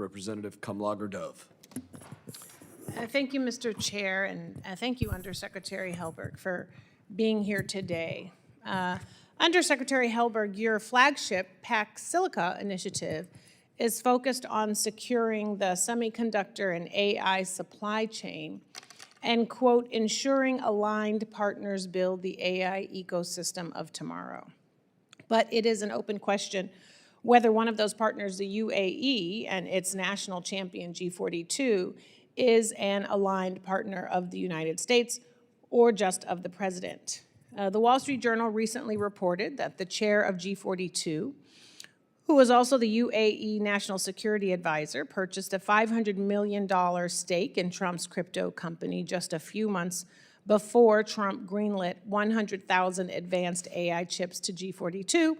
Representative Kamlager-Dove. Thank you, Mr. Chair, and thank you, Undersecretary Helberg, for being here today. Undersecretary Helberg, your flagship PAC Silica initiative is focused on securing the semiconductor and AI supply chain and, quote, ensuring aligned partners build the AI ecosystem of tomorrow. But it is an open question whether one of those partners, the UAE and its national champion G42, is an aligned partner of the United States or just of the president. The Wall Street Journal recently reported that the chair of G42, who was also the UAE National Security Advisor, purchased a $500 million stake in Trump's crypto company just a few months before Trump greenlit 100,000 advanced AI chips to G42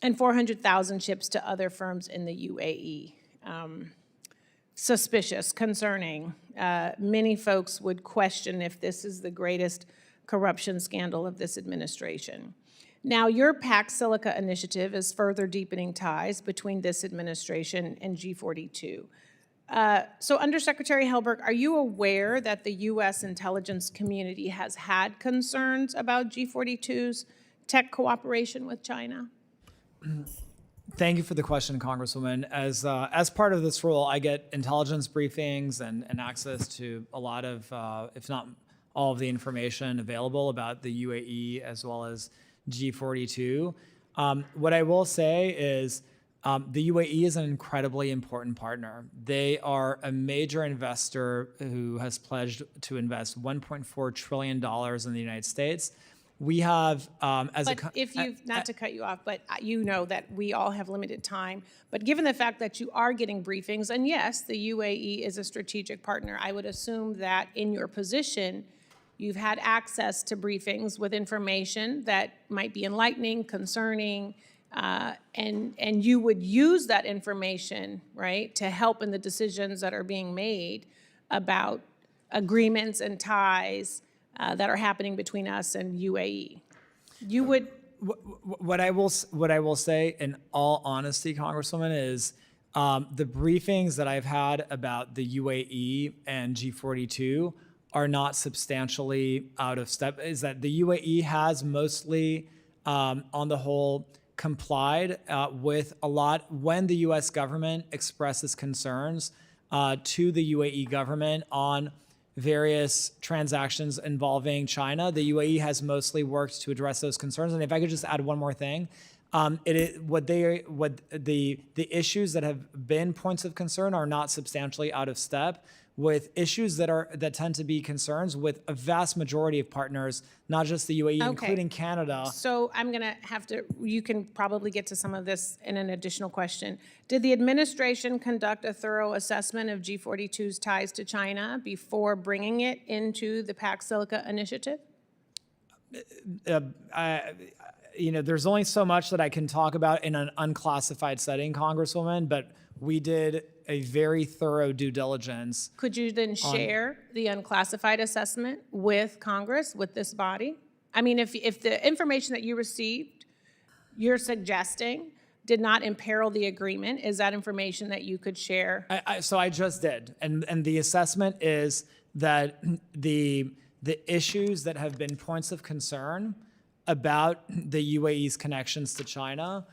and 400,000 chips to other firms in the UAE. Suspicious, concerning. Many folks would question if this is the greatest corruption scandal of this administration. Now, your PAC Silica initiative is further deepening ties between this administration and G42. So, Undersecretary Helberg, are you aware that the U.S. intelligence community has had concerns about G42's tech cooperation with China? Thank you for the question, Congresswoman. As part of this role, I get intelligence briefings and access to a lot of, if not all of the information available about the UAE as well as G42. What I will say is the UAE is an incredibly important partner. They are a major investor who has pledged to invest $1.4 trillion in the United States. We have, not to cut you off, but you know that we all have limited time. But given the fact that you are getting briefings, and yes, the UAE is a strategic partner, I would assume that in your position, you've had access to briefings with information that might be enlightening, concerning, and you would use that information, right, to help in the decisions that are being made about agreements and ties that are happening between us and UAE. You would. What I will say, in all honesty, Congresswoman, is the briefings that I've had about the UAE and G42 are not substantially out of step. Is that the UAE has mostly, on the whole, complied with a lot when the U.S. government expresses concerns to the UAE government on various transactions involving China. The UAE has mostly worked to address those concerns. And if I could just add one more thing, the issues that have been points of concern are not substantially out of step with issues that tend to be concerns with a vast majority of partners, not just the UAE, including Canada. So I'm gonna have to, you can probably get to some of this in an additional question. Did the administration conduct a thorough assessment of G42's ties to China before bringing it into the PAC Silica initiative? There's only so much that I can talk about in an unclassified setting, Congresswoman, but we did a very thorough due diligence. Could you then share the unclassified assessment with Congress, with this body? I mean, if the information that you received, you're suggesting, did not imperil the agreement, is that information that you could share? So I just did. And the assessment is that the issues that have been points of concern about the UAE's connections to China,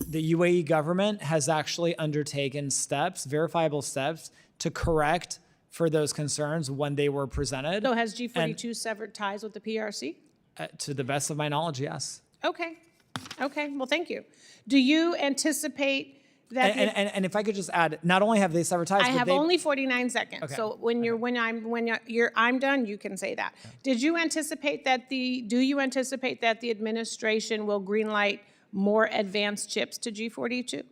the UAE government has actually undertaken steps, verifiable steps, to correct for those concerns when they were presented. So has G42 severed ties with the PRC? To the best of my knowledge, yes. Okay. Well, thank you. Do you anticipate that? And if I could just add, not only have they severed ties, I have only 49 seconds. Okay. So I'm done, you can say that. Do you anticipate that the administration will greenlight more advanced chips to G42?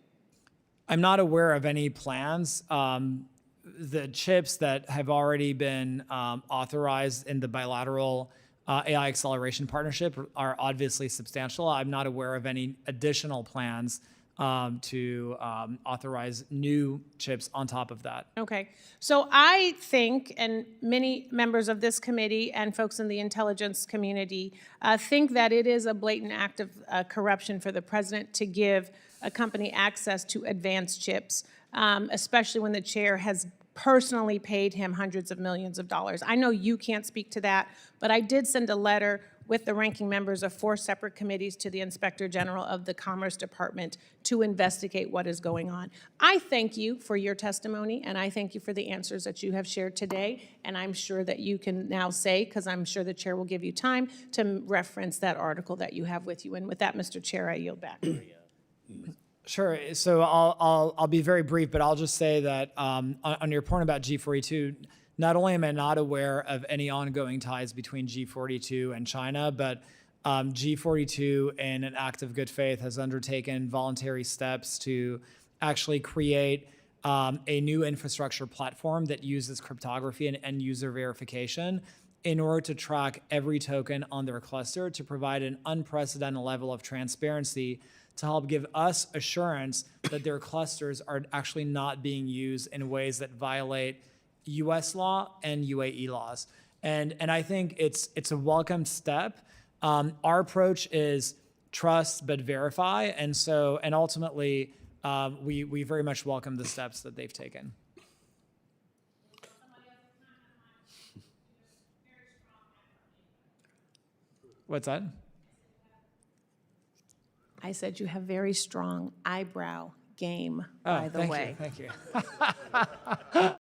I'm not aware of any plans. The chips that have already been authorized in the bilateral AI acceleration partnership are obviously substantial. I'm not aware of any additional plans to authorize new chips on top of that. Okay. So I think, and many members of this committee and folks in the intelligence community think that it is a blatant act of corruption for the president to give a company access to advanced chips especially when the chair has personally paid him hundreds of millions of dollars. I know you can't speak to that, but I did send a letter with the ranking members of 4 separate committees to the Inspector General of the Commerce Department to investigate what is going on. I thank you for your testimony, and I thank you for the answers that you have shared today, and I'm sure that you can now say, because I'm sure the chair will give you time, to reference that article that you have with you. And with that, Mr. Chair, I yield back. Sure. So I'll be very brief, but I'll just say that on your point about G42, not only am I not aware of any ongoing ties between G42 and China, but G42, in an act of good faith, has undertaken voluntary steps to actually create a new infrastructure platform that uses cryptography and end user verification in order to track every token on their cluster to provide an unprecedented level of transparency to help give us assurance that their clusters are actually not being used in ways that violate US law and UAE laws. And I think it's a welcome step. Our approach is trust but verify. And ultimately, we very much welcome the steps that they've taken. What's that? I said you have very strong eyebrow game, by the way. Thank you.